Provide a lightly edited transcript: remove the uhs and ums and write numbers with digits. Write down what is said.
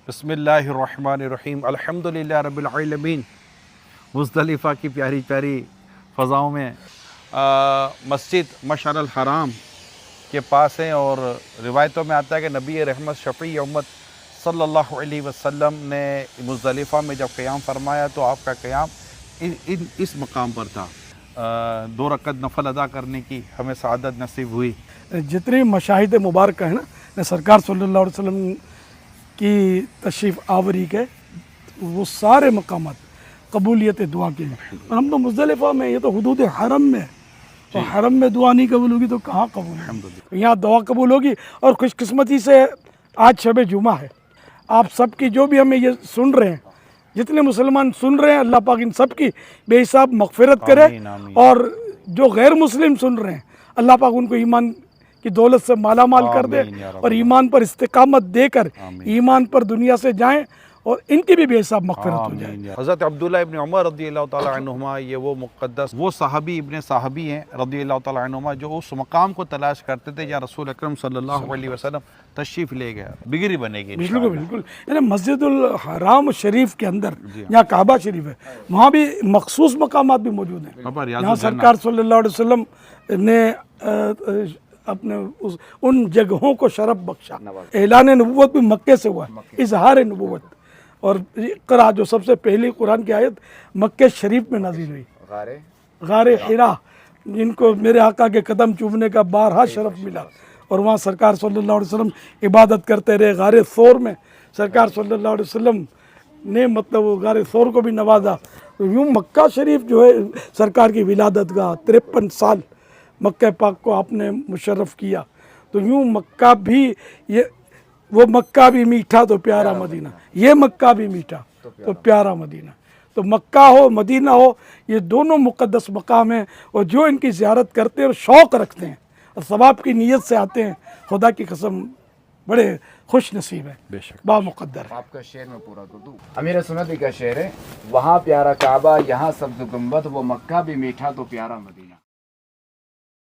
بسم اللہ الرحمن الرحیم الحمدللہ رب العالمین۔ مزدلفہ کی پیاری پیاری فضاؤں میں مسجد مشعر الحرام کے پاس ہیں، اور روایتوں میں آتا ہے کہ نبی رحمت شفیع امت صلی اللہ علیہ وسلم نے مزدلفہ میں جب قیام فرمایا تو آپ کا قیام اس مقام پر تھا۔ 2 رکعت نفل ادا کرنے کی ہمیں سعادت نصیب ہوئی۔ جتنے مشاہد مبارکہ ہیں نا سرکار صلی اللہ علیہ وسلم کی تشریف آوری کے، وہ سارے مقامات قبولیت دعا کے ہیں۔ اور ہم تو مزدلفہ میں، یہ تو حدود حرم میں، تو حرم میں دعا نہیں قبول ہوگی تو کہاں قبول ہوگی؟ یہاں دعا قبول ہوگی۔ اور خوش قسمتی سے آج شب جمعہ ہے، آپ سب کی جو بھی ہمیں یہ سن رہے ہیں، جتنے مسلمان سن رہے ہیں، اللہ پاک ان سب کی بے حساب مغفرت کرے، اور جو غیر مسلم سن رہے ہیں اللہ پاک ان کو ایمان کی دولت سے مالا مال کر دے، اور ایمان پر استقامت دے کر ایمان پر دنیا سے جائیں، اور ان کی بھی بے حساب مغفرت ہو جائے۔ حضرت عبداللہ ابن عمر رضی اللہ تعالیٰ عنہما، یہ وہ مقدس وہ صحابی ابن صحابی ہیں رضی اللہ تعالیٰ عنہما، جو اس مقام کو تلاش کرتے تھے جہاں رسول اکرم صلی اللہ علیہ وسلم تشریف لے گیا۔ بگری بنے گی بالکل بالکل، یعنی مسجد الحرام شریف کے اندر جہاں کعبہ شریف ہے، وہاں بھی مخصوص مقامات بھی موجود ہیں۔ یہاں سرکار صلی اللہ علیہ وسلم نے اپنے ان جگہوں کو شرف بخشا۔ اعلان نبوت بھی مکے سے ہوا، اظہار نبوت۔ اور اقرا جو سب سے پہلی قرآن کی آیت مکہ شریف میں نازل ہوئی، غار حرا، جن کو میرے آقا کے قدم چومنے کا بارہا شرف ملا، اور وہاں سرکار صلی اللہ علیہ وسلم عبادت کرتے رہے۔ غار ثور میں سرکار صلی اللہ علیہ وسلم نے غار ثور کو بھی نوازا۔ یوں مکہ شریف جو ہے سرکار کی ولادت گاہ، 53 سال مکہ پاک کو آپ نے مشرف کیا، تو یوں مکہ بھی، یہ وہ مکہ بھی میٹھا تو پیارا مدینہ، یہ مکہ بھی میٹھا تو پیارا مدینہ۔ تو مکہ ہو مدینہ ہو، یہ دونوں مقدس مقام ہیں، اور جو ان کی زیارت کرتے ہیں اور شوق رکھتے ہیں اور ثواب کی نیت سے آتے ہیں، خدا کی قسم بڑے خوش نصیب ہیں، بے شک با مقدر ہے۔ آپ کا شعر میں پورا کر دوں۔ امیر سنت کا شعر ہے، وہاں پیارا کعبہ یہاں سبز گنبد، وہ مکہ بھی میٹھا تو پیارا مدینہ۔